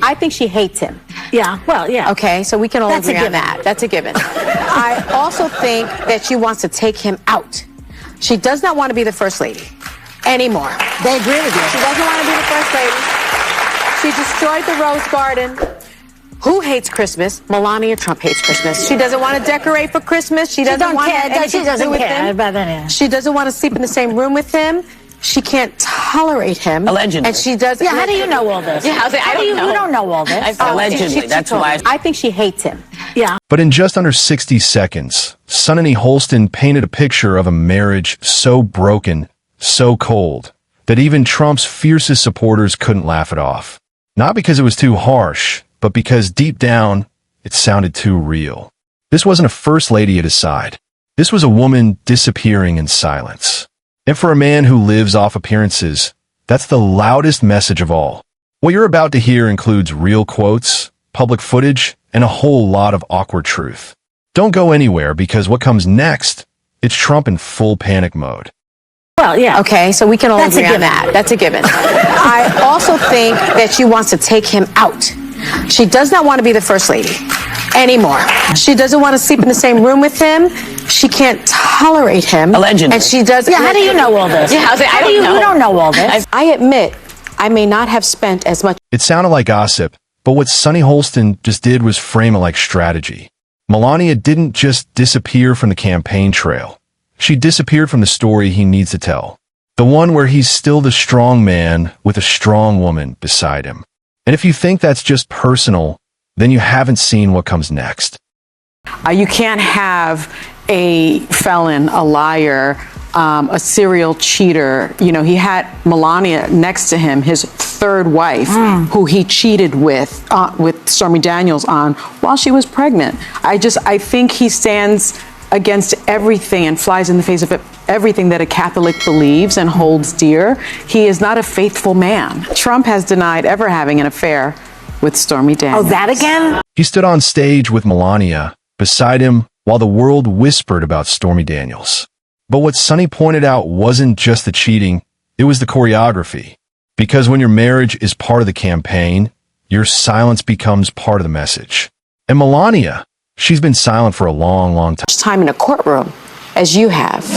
I think she hates him. Yeah, well, yeah. Okay, so we can all That's a agree on given. that. That's a given. I also think that she wants to take him out. She does not want to be the first lady anymore. They agree with you. She doesn't want to be the first lady. She destroyed the Rose Garden. Who hates Christmas? Melania Trump hates Christmas. She doesn't want to decorate for Christmas. She doesn't want anything to do with him. about that. She doesn't want to sleep in the same room with him. She can't tolerate him. Allegedly. And she does. Yeah, how do you know all this? Yeah, I don't know. You don't know all this. Allegedly, that's why. I think she hates him. Yeah. But in just under 60 seconds, Sunny Holston painted a picture of a marriage so broken, so cold, that even Trump's fiercest supporters couldn't laugh it off. Not because it was too harsh, but because deep down, it sounded too real. This wasn't a first lady at his side. This was a woman disappearing in silence. And for a man who lives off appearances, that's the loudest message of all. What you're about to hear includes real quotes, public footage, and a whole lot of awkward truth. Don't go anywhere because what comes next, it's Trump in full panic mode. Well, yeah. Okay, so we can all That's a agree on given. that. That's a given. I also think that she wants to take him out. She does not want to be the first lady anymore. She doesn't want to sleep in the same room with him. She can't tolerate him. Allegedly. And she does. Yeah, how do you know all this? Yeah, I don't know. You don't know all this. I admit, I may not have spent as much. It sounded like gossip, but what Sunny Holston just did was frame it like strategy. Melania didn't just disappear from the campaign trail. She disappeared from the story he needs to tell. The one where he's still the strong man with a strong woman beside him. And if you think that's just personal, then you haven't seen what comes next. You can't have a felon, a liar, a serial cheater. You know, he had Melania next to him, his third wife, who he cheated with Stormy Daniels on while she was pregnant. I think he stands against everything and flies in the face of everything that a Catholic believes and holds dear. He is not a faithful man. Trump has denied ever having an affair with Stormy Daniels. Oh, that again? He stood on stage with Melania beside him while the world whispered about Stormy Daniels. But what Sunny pointed out wasn't just the cheating, it was the choreography. Because when your marriage is part of the campaign, your silence becomes part of the message. And Melania, she's been silent for a long, long Time in a courtroom as you have.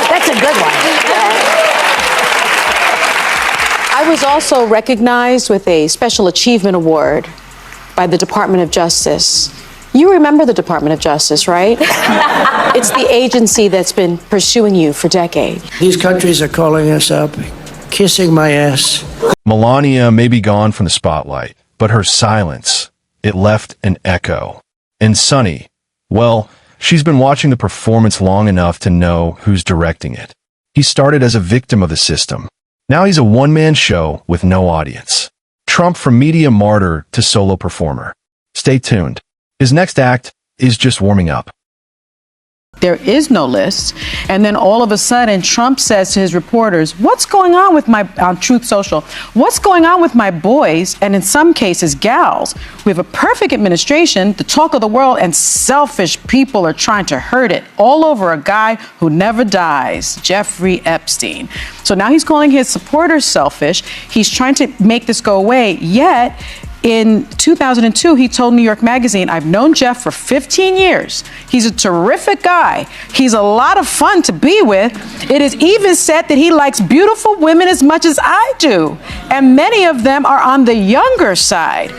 That's a good one. I was also recognized with a Special Achievement Award by the Department of Justice. You remember the Department of Justice, right? It's the agency that's been pursuing you for decades. These countries are calling us up, kissing my ass. Melania may be gone from the spotlight, but her silence, it left an echo. And Sunny, well, she's been watching the performance long enough to know who's directing it. He started as a victim of the system. Now he's a one-man show with no audience. Trump from media martyr to solo performer. Stay tuned. His next act is just warming up. There is no list. And then all of a sudden, Trump says to his reporters, what's going on with my, on Truth Social, what's going on with my boys, and in some cases, gals? We have a perfect administration, the talk of the world, and selfish people are trying to hurt it all over a guy who never dies, Jeffrey Epstein. So now he's calling his supporters selfish. He's trying to make this go away, yet in 2002, he told New York Magazine, I've known Jeff for 15 years. He's a terrific guy. He's a lot of fun to be with. It is even said that he likes beautiful women as much as I do. And many of them are on the younger side.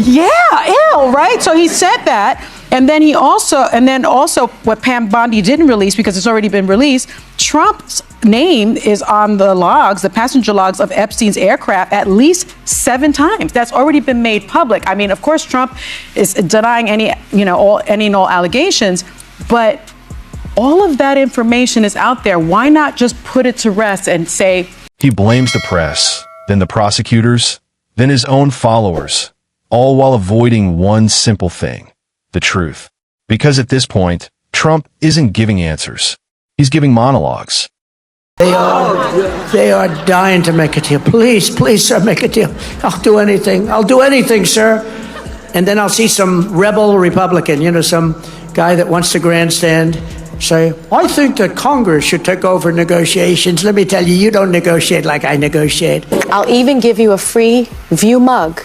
Yeah, ew, right? So he said that. And then also what Pam Bondi didn't release because it's already been released, Trump's name is on the logs, the passenger logs of Epstein's aircraft at least 7 times. That's already been made public. I mean, of course, Trump is denying any and all allegations, but all of that information is out there. Why not just put it to rest and say... He blames the press, then the prosecutors, then his own followers, all while avoiding one simple thing. The truth. Because at this point, Trump isn't giving answers. He's giving monologues. They are dying to make a deal. Please, sir, make a deal. I'll do anything, sir. And then I'll see some rebel Republican, some guy that wants to grandstand, say, I think that Congress should take over negotiations. Let me tell you, you don't negotiate like I negotiate. I'll even give you a free View mug.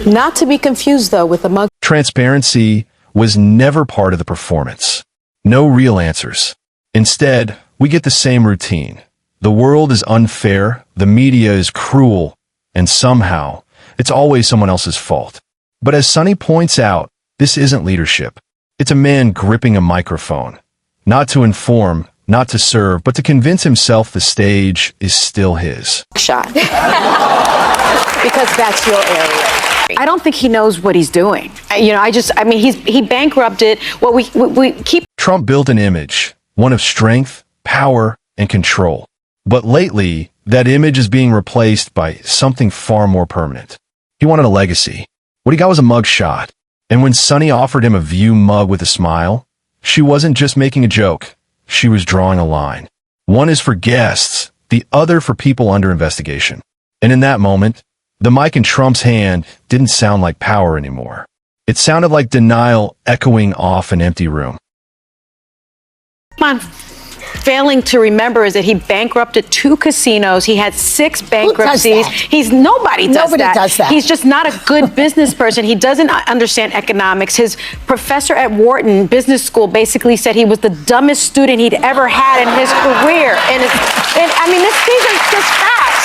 Not to be confused, though, with the mug. Transparency was never part of the performance. No real answers. Instead, we get the same routine. The world is unfair, the media is cruel, and somehow, it's always someone else's fault. But as Sonny points out, this isn't leadership. It's a man gripping a microphone. Not to inform, not to serve, but to convince himself the stage is still his. Shot. Because that's your area. I don't think he knows what he's doing. He bankrupted what we keep. Trump built an image, one of strength, power, and control. But lately, that image is being replaced by something far more permanent. He wanted a legacy. What he got was a mug shot. And when Sonny offered him a View mug with a smile, she wasn't just making a joke. She was drawing a line. One is for guests, the other for people under investigation. And in that moment, the mic in Trump's hand didn't sound like power anymore. It sounded like denial echoing off an empty room. Come on. Failing to remember is that he bankrupted 2 casinos. He had 6 bankruptcies. Nobody does that. He's just not a good business person. He doesn't understand economics. His professor at Wharton Business School basically said he was the dumbest student he'd ever had in his career. These are just facts.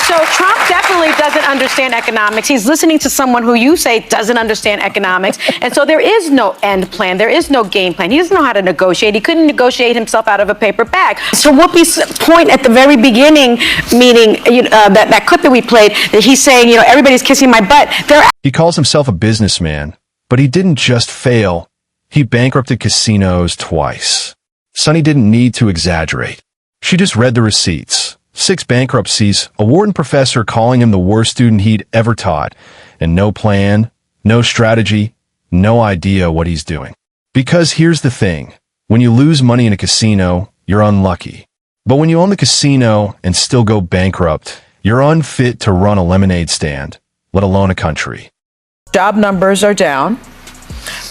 So Trump definitely doesn't understand economics. He's listening to someone who you say doesn't understand economics. And so there is no end plan. There is no game plan. He doesn't know how to negotiate. He couldn't negotiate himself out of a paper bag. So Whoopi's point at the very beginning, meaning that clip that we played, that he's saying, everybody's kissing my butt. He calls himself a businessman, but he didn't just fail. He bankrupted casinos twice. Sonny didn't need to exaggerate. She just read the receipts. 6 bankruptcies, a Wharton professor calling him the worst student he'd ever taught, and no plan, no strategy, no idea what he's doing. Because here's the thing, when you lose money in a casino, you're unlucky. But when you own the casino and still go bankrupt, you're unfit to run a lemonade stand, let alone a country. Job numbers are down.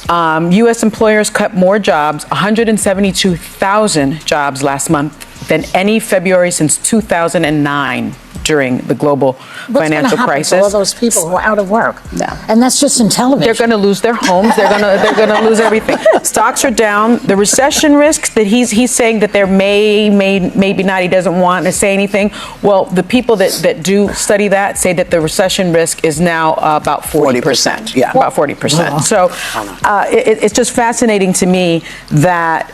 U.S. employers cut more jobs, 172,000 jobs last month than any February since 2009 during the global financial crisis. To all those people who are out of work. Yeah. And that's just in television. They're going to lose their homes. They're going to lose everything. Stocks are down. The recession risks that he's saying that there maybe not, he doesn't want to say anything. Well, the people that do study that say that the recession risk is now about 40%. Yeah, about 40%. So it's just fascinating to me that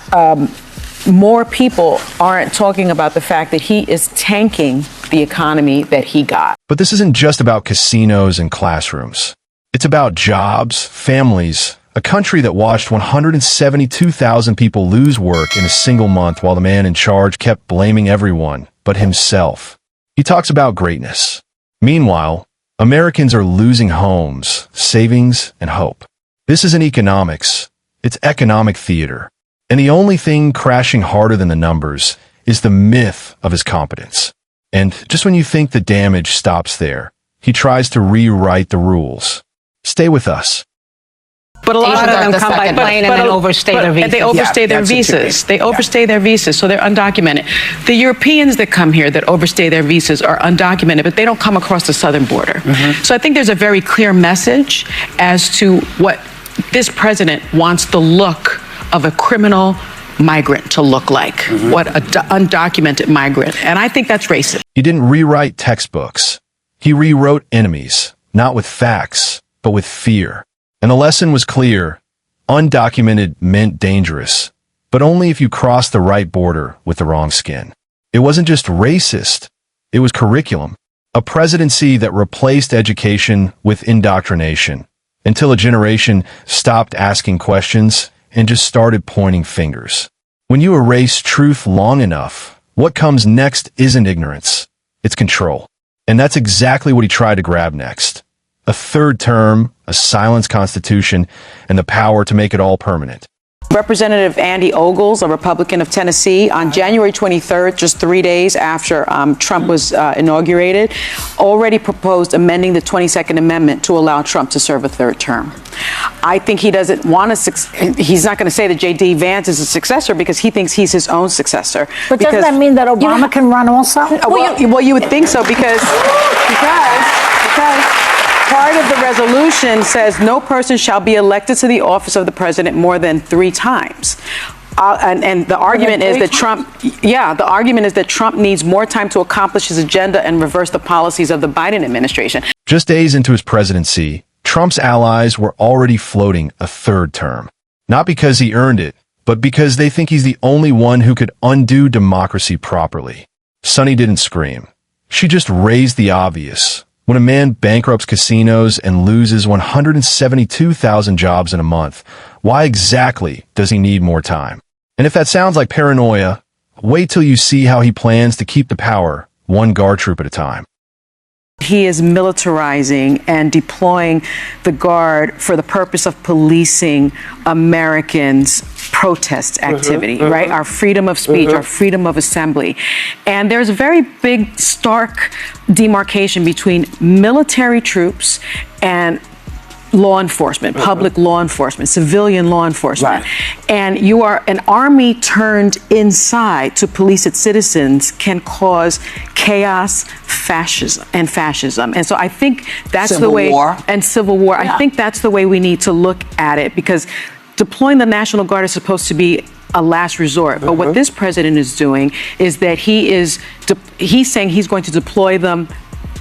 more people aren't talking about the fact that he is tanking the economy that he got. But this isn't just about casinos and classrooms. It's about jobs, families, a country that watched 172,000 people lose work in a single month while the man in charge kept blaming everyone but himself. He talks about greatness. Meanwhile, Americans are losing homes, savings, and hope. This isn't economics. It's economic theater. And the only thing crashing harder than the numbers is the myth of his competence. And just when you think the damage stops there, he tries to rewrite the rules. Stay with us. But a lot of them come by plane and then overstay their visas. They overstay their visas. They overstay their visas, so they're undocumented. The Europeans that come here that overstay their visas are undocumented, but they don't come across the southern border. So I think there's a very clear message as to what this president wants the look of a criminal migrant to look like, what an undocumented migrant. And I think that's racist. He didn't rewrite textbooks. He rewrote enemies, not with facts, but with fear. And the lesson was clear. Undocumented meant dangerous, but only if you crossed the right border with the wrong skin. It wasn't just racist. It was curriculum. A presidency that replaced education with indoctrination until a generation stopped asking questions and just started pointing fingers. When you erase truth long enough, what comes next isn't ignorance, it's control. And that's exactly what he tried to grab next. A third term, a silenced constitution, and the power to make it all permanent. Representative Andy Ogles, a Republican of Tennessee, on January 23rd, just 3 days after Trump was inaugurated, already proposed amending the 22nd Amendment to allow Trump to serve a third term. I think he doesn't want to, he's not going to say that J.D. Vance is a successor because he thinks he's his own successor. But doesn't that mean that Obama can run also? Well, you would think so because part of the resolution says no person shall be elected to the office of the president more than 3 times. And the argument is that the argument is that Trump needs more time to accomplish his agenda and reverse the policies of the Biden administration. Just days into his presidency, Trump's allies were already floating a third term. Not because he earned it, but because they think he's the only one who could undo democracy properly. Sonny didn't scream. She just raised the obvious. When a man bankrupts casinos and loses 172,000 jobs in a month, why exactly does he need more time? And if that sounds like paranoia, wait till you see how he plans to keep the power one guard troop at a time. He is militarizing and deploying the Guard for the purpose of policing Americans' protest activity, right? Our freedom of speech, our freedom of assembly. And there's a very big, stark demarcation between military troops and law enforcement, public law enforcement, civilian law enforcement. Right. And you are an army turned inside to police its citizens can cause chaos, fascism. And so I think that's the way, and civil war. Yeah. I think that's the way we need to look at it, because deploying the National Guard is supposed to be a last resort. But what this president is doing is that he's saying he's going to deploy them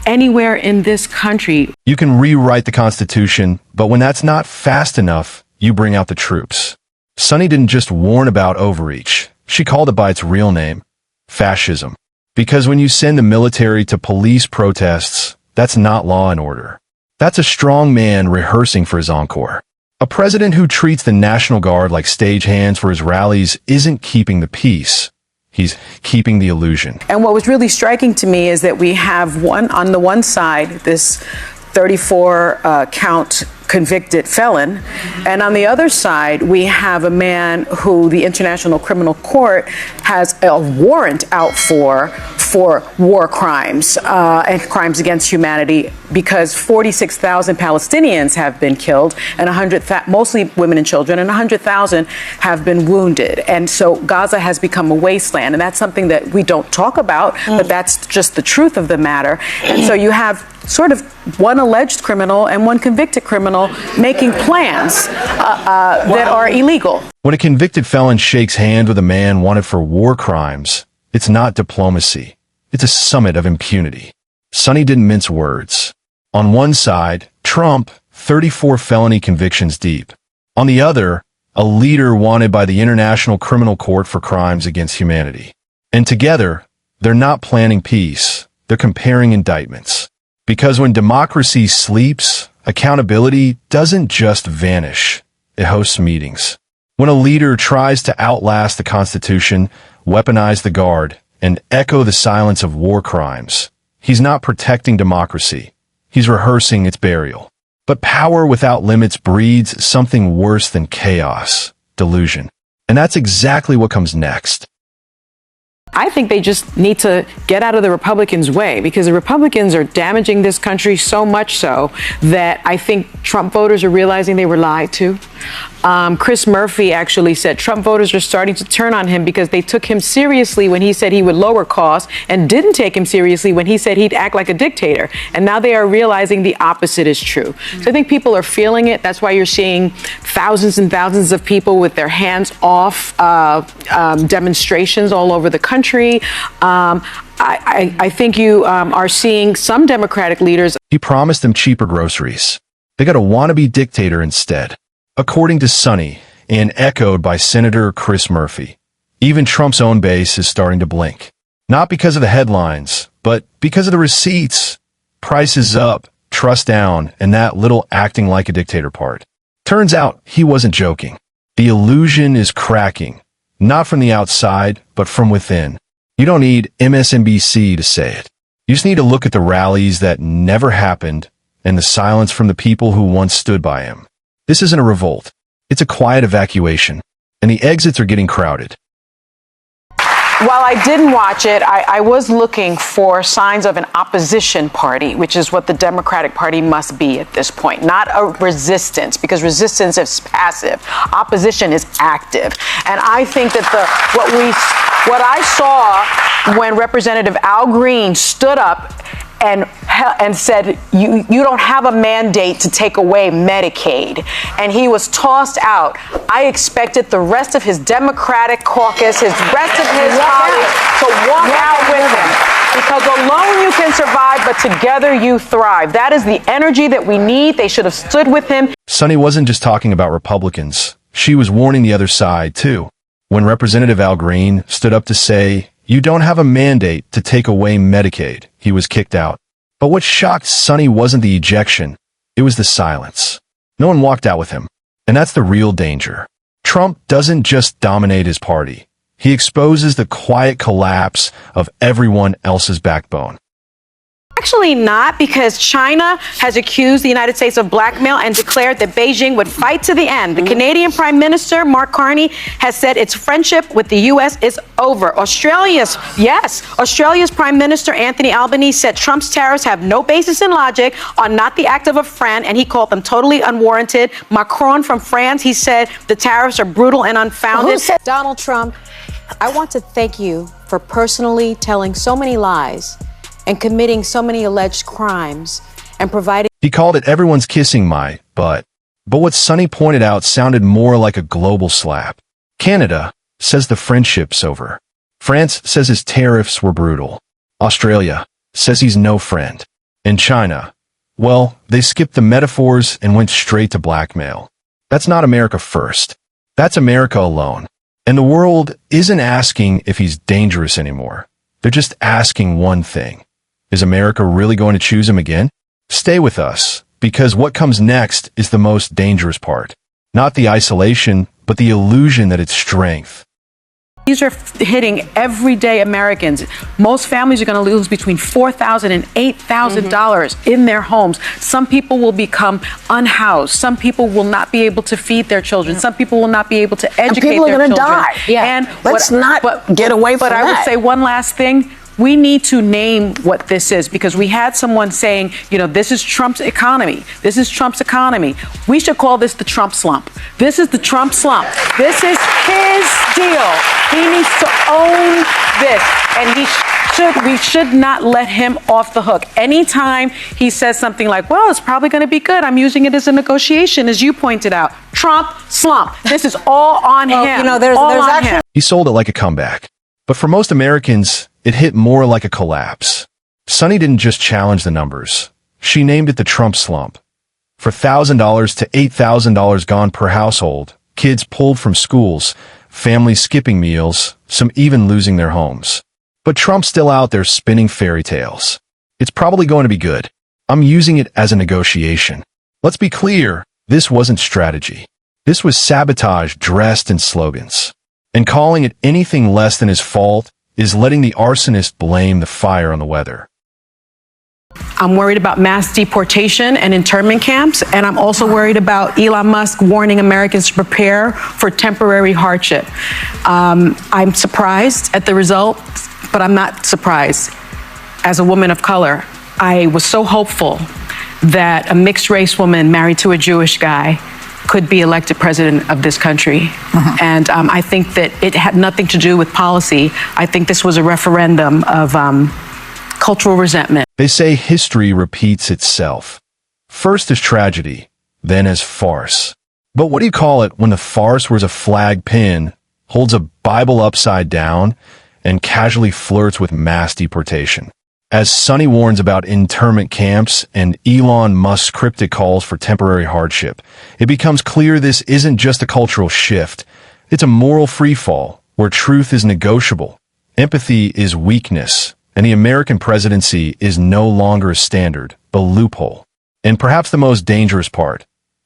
anywhere in this country. You can rewrite the Constitution, but when that's not fast enough, you bring out the troops. Sonny didn't just warn about overreach. She called it by its real name, fascism. Because when you send the military to police protests, that's not law and order. That's a strong man rehearsing for his encore. A president who treats the National Guard like stagehands for his rallies isn't keeping the peace. He's keeping the illusion. And what was really striking to me is that we have on the one side, this 34 count convicted felon, and on the other side, we have a man who the International Criminal Court has a warrant out for war crimes and crimes against humanity, because 46,000 Palestinians have been killed, and mostly women and children, and 100,000 have been wounded. And so Gaza has become a wasteland, and that's something that we don't talk about, but that's just the truth of the matter. And so you have sort of one alleged criminal and one convicted criminal making plans that are illegal. When a convicted felon shakes hands with a man wanted for war crimes, it's not diplomacy. It's a summit of impunity. Sonny didn't mince words. On one side, Trump, 34 felony convictions deep. On the other, a leader wanted by the International Criminal Court for crimes against humanity. And together, they're not planning peace. They're comparing indictments. Because when democracy sleeps, accountability doesn't just vanish. It hosts meetings. When a leader tries to outlast the Constitution, weaponize the Guard, and echo the silence of war crimes, he's not protecting democracy. He's rehearsing its burial. But power without limits breeds something worse than chaos, delusion. And that's exactly what comes next. I think they just need to get out of the Republicans' way, because the Republicans are damaging this country so much so that I think Trump voters are realizing they were lied to. Chris Murphy actually said Trump voters are starting to turn on him because they took him seriously when he said he would lower costs and didn't take him seriously when he said he'd act like a dictator. And now they are realizing the opposite is true. So I think people are feeling it. That's why you're seeing thousands and thousands of people with their hands off demonstrations all over the country. I think you are seeing some Democratic leaders. He promised them cheaper groceries. They got a wannabe dictator instead. According to Sonny, and echoed by Senator Chris Murphy, even Trump's own base is starting to blink. Not because of the headlines, but because of the receipts. Prices up, trust down, and that little acting like a dictator part. Turns out he wasn't joking. The illusion is cracking, not from the outside, but from within. You don't need MSNBC to say it. You just need to look at the rallies that never happened and the silence from the people who once stood by him. This isn't a revolt. It's a quiet evacuation. and the exits are getting crowded. While I didn't watch it, I was looking for signs of an opposition party, which is what the Democratic Party must be at this point, not a resistance, because resistance is passive. Opposition is active. And I think that what I saw when Representative Al Green stood up and said, you don't have a mandate to take away Medicaid. And he was tossed out. I expected the rest of his Democratic caucus, the rest of his colleagues to walk out with him. Because alone you can survive, but together you thrive. That is the energy that we need. They should have stood with him. Sonny wasn't just talking about Republicans. She was warning the other side, too. When Representative Al Green stood up to say, you don't have a mandate to take away Medicaid, he was kicked out. But what shocked Sonny wasn't the ejection, it was the silence. No one walked out with him. And that's the real danger. Trump doesn't just dominate his party. He exposes the quiet collapse of everyone else's backbone. Actually not, because China has accused the United States of blackmail and declared that Beijing would fight to the end. The Canadian Prime Minister, Mark Carney, has said its friendship with the U.S. is over. Australia's Prime Minister, Anthony Albanese, said Trump's tariffs have no basis in logic, are not the act of a friend, and he called them totally unwarranted. Macron from France, he said the tariffs are brutal and unfounded. Donald Trump, I want to thank you for personally telling so many lies and committing so many alleged crimes and providing. He called it everyone's kissing my butt. But what Sonny pointed out sounded more like a global slap. Canada says the friendship's over. France says his tariffs were brutal. Australia says he's no friend. And China, well, they skipped the metaphors and went straight to blackmail. That's not America first. That's America alone. And the world isn't asking if he's dangerous anymore. They're just asking one thing. Is America really going to choose him again? Stay with us, because what comes next is the most dangerous part. Not the isolation, but the illusion that it's strength. These are hitting everyday Americans. Most families are going to lose between $4,000 and $8,000 in their homes. Some people will become unhoused. Some people will not be able to feed their children. Some people will not be able to educate their children. People are going to die. Yeah. And Let's not get away from that. But I would say one last thing. We need to name what this is, because we had someone saying, this is Trump's economy. This is Trump's economy. We should call this the Trump slump. This is the Trump slump. This is his deal. He needs to own this, and we should not let him off the hook. Anytime he says something like, well, it's probably going to be good, I'm using it as a negotiation, as you pointed out. Trump slump. This is all on him. There's actually him. He sold it like a comeback. But for most Americans, it hit more like a collapse. Sonny didn't just challenge the numbers. She named it the Trump slump. For $1,000 to $8,000 gone per household, kids pulled from schools, families skipping meals, some even losing their homes. But Trump's still out there spinning fairy tales. It's probably going to be good. I'm using it as a negotiation. Let's be clear, this wasn't strategy. This was sabotage dressed in slogans. And calling it anything less than his fault is letting the arsonist blame the fire on the weather. I'm worried about mass deportation and internment camps, and I'm also worried about Elon Musk warning Americans to prepare for temporary hardship. I'm surprised at the result, but I'm not surprised. As a woman of color, I was so hopeful that a mixed-race woman married to a Jewish guy could be elected president of this country. And I think that it had nothing to do with policy. I think this was a referendum of cultural resentment. They say history repeats itself. First as tragedy, then as farce. But what do you call it when the farce wears a flag pin, holds a Bible upside down, and casually flirts with mass deportation? As Sonny warns about internment camps and Elon Musk's cryptic calls for temporary hardship, it becomes clear this isn't just a cultural shift. It's a moral freefall where truth is negotiable, empathy is weakness, and the American presidency is no longer a standard, but a loophole. And perhaps the most dangerous part,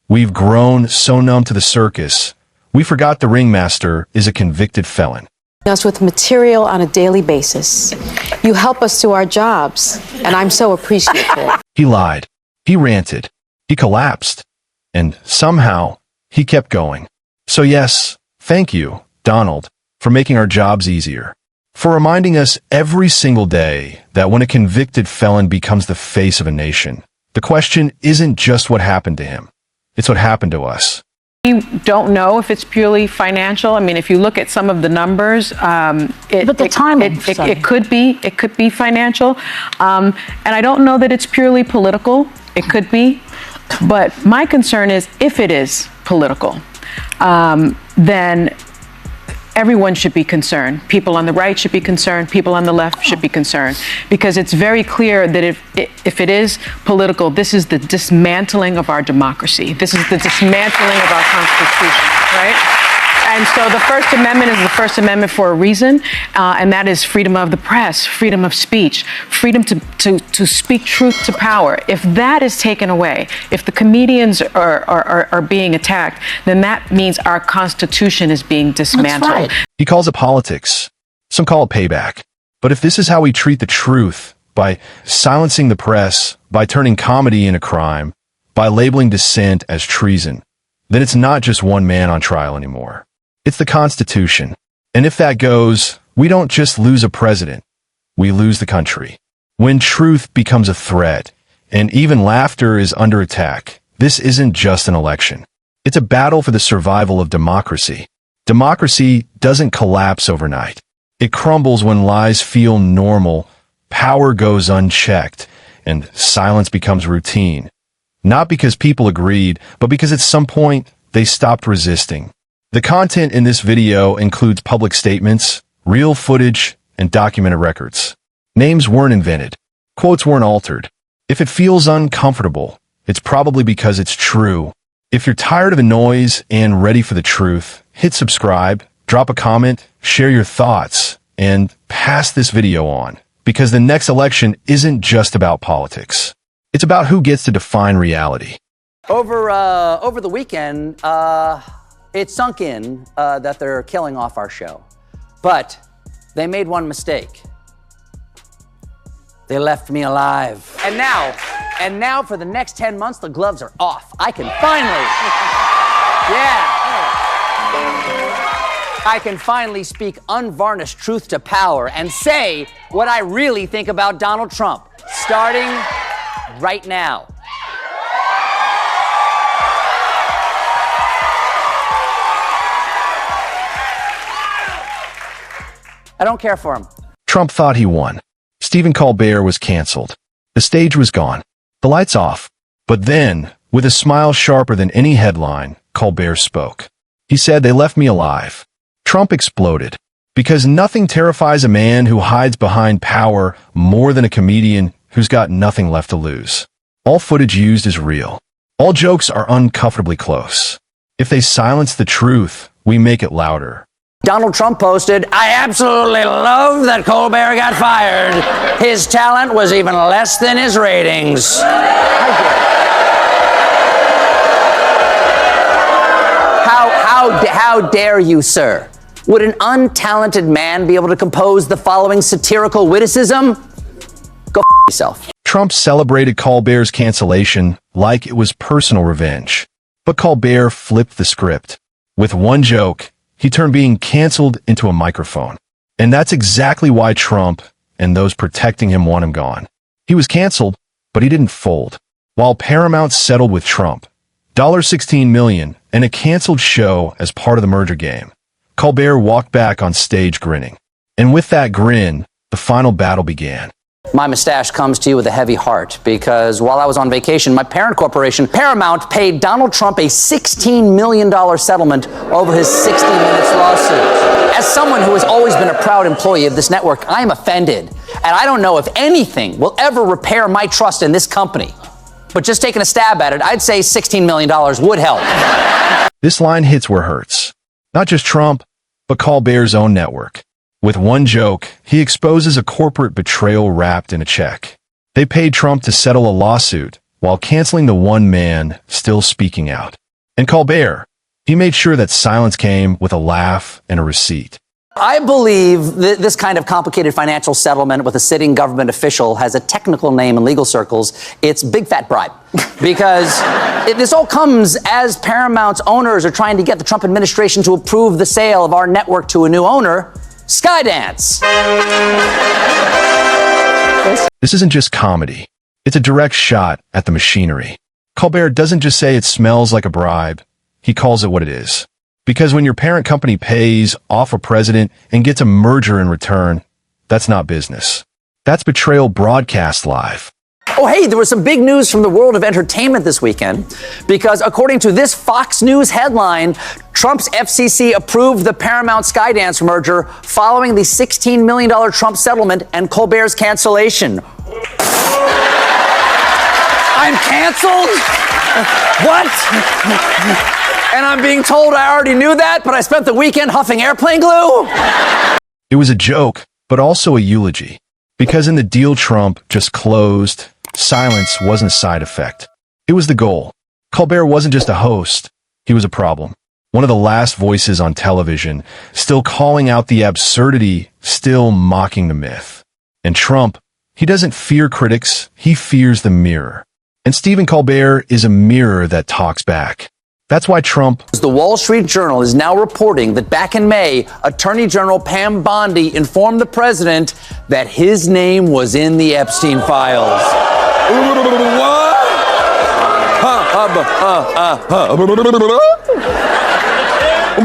we've grown so numb to the circus, we forgot the ringmaster is a convicted felon. Us with material on a daily basis. You help us do our jobs, and I'm so appreciative. He lied. He ranted. He collapsed. And somehow, he kept going. So yes, Thank you, Donald, for making our jobs easier. For reminding us every single day that when a convicted felon becomes the face of a nation, the question isn't just what happened to him. It's what happened to us. We don't know if it's purely financial. I mean, if you look at some of the numbers, it could be financial, and I don't know that it's purely political. It could be, but my concern is if it is political, then everyone should be concerned. People on the right should be concerned. People on the left should be concerned, because it's very clear that if it is political, this is the dismantling of our democracy. This is the dismantling of our Constitution, right? And so the First Amendment is the First Amendment for a reason, and that is freedom of the press, freedom of speech, freedom to speak truth to power. If that is taken away, if the comedians are being attacked, then that means our Constitution is being dismantled. That's right. He calls it politics. Some call it payback. But if this is how we treat the truth, by silencing the press, by turning comedy into crime, by labeling dissent as treason, then it's not just one man on trial anymore. It's the Constitution. And if that goes, we don't just lose a president, we lose the country. When truth becomes a threat, and even laughter is under attack, this isn't just an election. It's a battle for the survival of democracy. Democracy doesn't collapse overnight. It crumbles when lies feel normal, power goes unchecked, and silence becomes routine. Not because people agreed, but because at some point they stopped resisting. The content in this video includes public statements, real footage, and documented records. Names weren't invented. Quotes weren't altered. If it feels uncomfortable, it's probably because it's true. If you're tired of the noise and ready for the truth, hit subscribe, drop a comment, share your thoughts, and pass this video on. Because the next election isn't just about politics. It's about who gets to define reality. Over the weekend, it sunk in that they're killing off our show. But they made one mistake. They left me alive. And now for the next 10 months, the gloves are off. I can finally speak unvarnished truth to power and say what I really think about Donald Trump, starting right now. I don't care for him. Trump thought he won. Stephen Colbert was canceled. The stage was gone. The lights off. But then, with a smile sharper than any headline, Colbert spoke. He said, "They left me alive." Trump exploded. Because nothing terrifies a man who hides behind power more than a comedian who's got nothing left to lose. All footage used is real. All jokes are uncomfortably close. If they silence the truth, we make it louder. Donald Trump posted, "I absolutely love that Colbert got fired. His talent was even less than his ratings." How dare you, sir? Would an untalented man be able to compose the following satirical witticism? Go yourself. Trump celebrated Colbert's cancellation like it was personal revenge. But Colbert flipped the script. With one joke, he turned being canceled into a microphone. And that's exactly why Trump and those protecting him want him gone. He was canceled, but he didn't fold. While Paramount settled with Trump, $16 million and a canceled show as part of the merger game, Colbert walked back on stage grinning. And with that grin, the final battle began. My mustache comes to you with a heavy heart because while I was on vacation, my parent corporation, Paramount, paid Donald Trump a $16 million settlement over his 60 Minutes lawsuit. As someone who has always been a proud employee of this network, I am offended. And I don't know if anything will ever repair my trust in this company. But just taking a stab at it, I'd say $16 million would help. This line hits where it hurts. Not just Trump, but Colbert's own network. With one joke, he exposes a corporate betrayal wrapped in a check. They paid Trump to settle a lawsuit while canceling the one man still speaking out. And Colbert, he made sure that silence came with a laugh and a receipt. I believe that this kind of complicated financial settlement with a sitting government official has a technical name in legal circles. It's big fat bribe. Because this all comes as Paramount's owners are trying to get the Trump administration to approve the sale of our network to a new owner, Skydance. This isn't just comedy. It's a direct shot at the machinery. Colbert doesn't just say it smells like a bribe. He calls it what it is. Because when your parent company pays off a president and gets a merger in return, that's not business. That's betrayal broadcast live. Oh, hey, there was some big news from the world of entertainment this weekend, because according to this Fox News headline, Trump's FCC approved the Paramount Skydance merger following the $16 million Trump settlement and Colbert's cancellation. I'm canceled? What? And I'm being told I already knew that, but I spent the weekend huffing airplane glue? It was a joke, but also a eulogy. Because in the deal Trump just closed, silence wasn't a side effect. It was the goal. Colbert wasn't just a host. He was a problem. One of the last voices on television, still calling out the absurdity, still mocking the myth. And Trump, he doesn't fear critics, he fears the mirror. And Stephen Colbert is a mirror that talks back. That's why Trump... The Wall Street Journal is now reporting that back in May, Attorney General Pam Bondi informed the president that his name was in the Epstein files. What?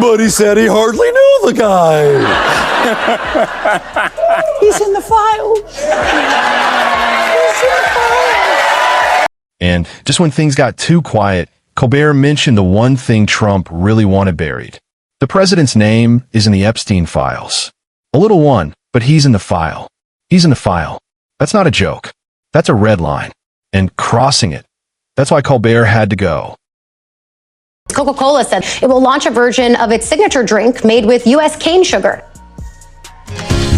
But he said he hardly knew the guy. He's in the files. He's in the files. And just when things got too quiet, Colbert mentioned the one thing Trump really wanted buried. The president's name is in the Epstein files. A little one, but he's in the file. He's in the file. That's not a joke. That's a red line. And crossing it. That's why Colbert had to go. Coca-Cola said it will launch a version of its signature drink made with U.S. cane sugar.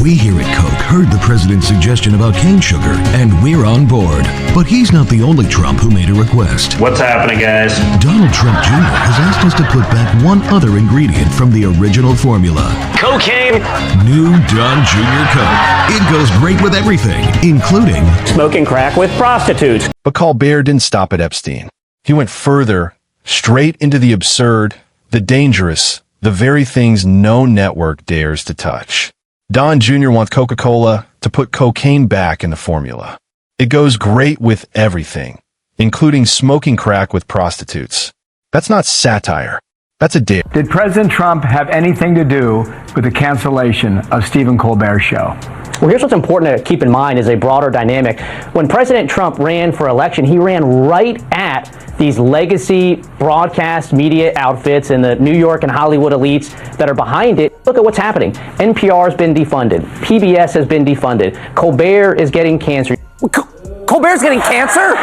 We here at Coke heard the president's suggestion about cane sugar, and we're on board. But he's not the only Trump who made a request. What's happening, guys? Donald Trump Jr. has asked us to put back one other ingredient from the original formula. Cocaine. New Don Jr. Coke. It goes great with everything, including Smoking crack with prostitutes. But Colbert didn't stop at Epstein. He went further, straight into the absurd, the dangerous, the very things no network dares to touch. Don Jr. wants Coca-Cola to put cocaine back in the formula. It goes great with everything, including smoking crack with prostitutes. That's not satire. That's a dare. Did President Trump have anything to do with the cancellation of Stephen Colbert's show? Well, here's what's important to keep in mind is a broader dynamic. When President Trump ran for election, he ran right at these legacy broadcast media outfits and the New York and Hollywood elites that are behind it. Look at what's happening. NPR has been defunded. PBS has been defunded. Colbert is getting cancer. Colbert's getting cancer?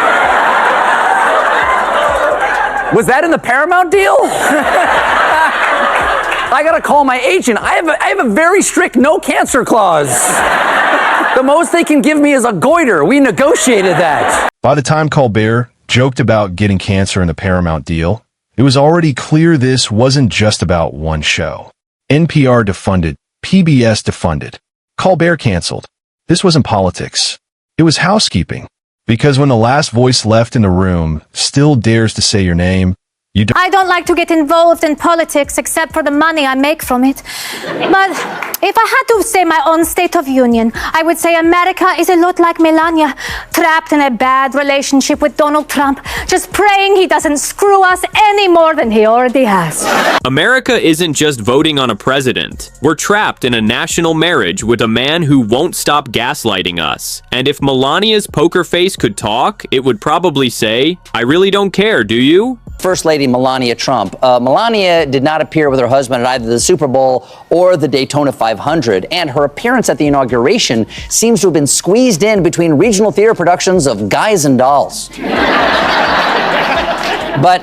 Was that in the Paramount deal? I gotta call my agent. I have a very strict no cancer clause. The most they can give me is a goiter. We negotiated that. By the time Colbert joked about getting cancer in the Paramount deal, it was already clear this wasn't just about one show. NPR defunded, PBS defunded, Colbert canceled. This wasn't politics. It was housekeeping. Because when the last voice left in the room still dares to say your name, I don't like to get involved in politics except for the money I make from it. But if I had to say my own State of Union, I would say America is a lot like Melania, trapped in a bad relationship with Donald Trump, just praying he doesn't screw us any more than he already has. America isn't just voting on a president. We're trapped in a national marriage with a man who won't stop gaslighting us. And if Melania's poker face could talk, it would probably say, I really don't care, do you? First Lady Melania Trump. Melania did not appear with her husband at either the Super Bowl or the Daytona 500, and her appearance at the inauguration seems to have been squeezed in between regional theater productions of Guys and Dolls. But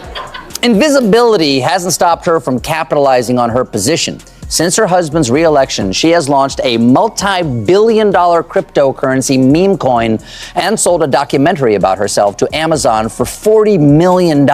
invisibility hasn't stopped her from capitalizing on her position. Since her husband's re-election, she has launched a multi-billion-dollar cryptocurrency meme coin and sold a documentary about herself to Amazon for $40 million.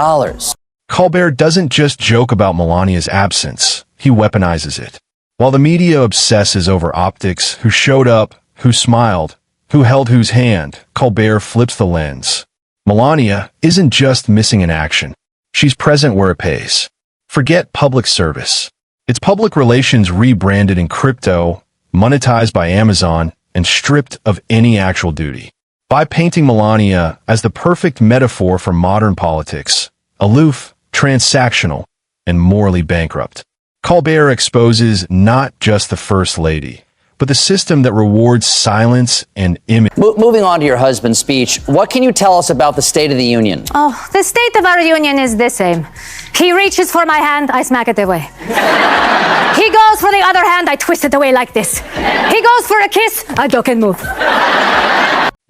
Colbert doesn't just joke about Melania's absence. He weaponizes it. While the media obsesses over optics, who showed up, who smiled, who held whose hand, Colbert flips the lens. Melania isn't just missing in action. She's present where it pays. Forget public service. It's public relations rebranded in crypto, monetized by Amazon, and stripped of any actual duty. By painting Melania as the perfect metaphor for modern politics, aloof, transactional, and morally bankrupt, Colbert exposes not just the First Lady, but the system that rewards silence and image. Moving on to your husband's speech, what can you tell us about the State of the Union? Oh, the state of our union is the same. He reaches for my hand, I smack it away. He goes for the other hand, I twist it away like this. He goes for a kiss, I duck and move.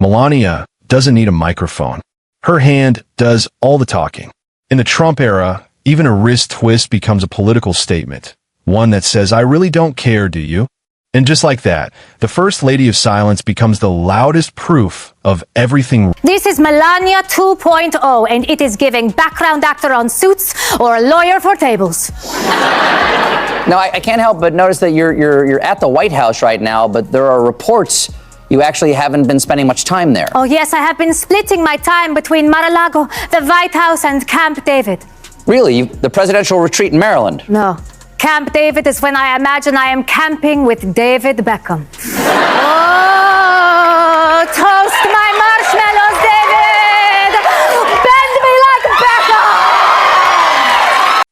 Melania doesn't need a microphone. Her hand does all the talking. In the Trump era, even a wrist twist becomes a political statement. One that says, I really don't care, do you? And just like that, the First Lady of Silence becomes the loudest proof of everything. This is Melania 2.0, and it is giving background actor on Suits or a lawyer for tables. Now, I can't help but notice that you're at the White House right now, but there are reports you actually haven't been spending much time there. Oh, yes, I have been splitting my time between Mar-a-Lago, the White House, and Camp David. Really? The presidential retreat in Maryland? No. Camp David is when I imagine I am camping with David Beckham. Oh, toast my marshmallows, David! Bend me like Beckham!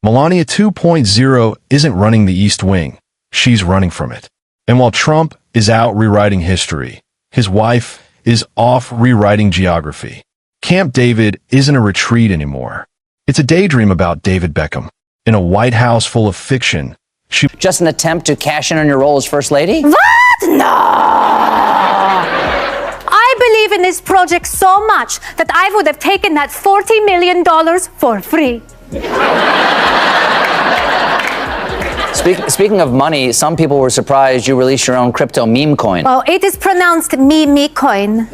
Melania 2.0 isn't running the East Wing. She's running from it. And while Trump is out rewriting history, his wife is off rewriting geography. Camp David isn't a retreat anymore. It's a daydream about David Beckham. In a White House full of fiction, just an attempt to cash in on your role as First Lady? What? No! I believe in this project so much that I would have taken that $40 million for free. Speaking of money, some people were surprised you released your own crypto meme coin. Oh, it is pronounced me coin.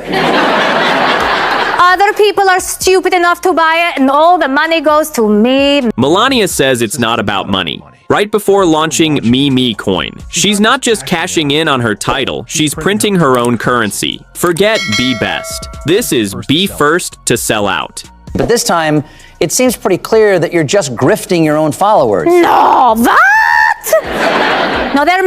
Other people are stupid enough to buy it, and all the money goes to me. Melania says it's not about money. Right before launching Me Coin, she's not just cashing in on her title, she's printing her own currency. Forget Be Best. This is Be First to Sell Out. But this time, it seems pretty clear that you're just grifting your own followers. No, what? No, they're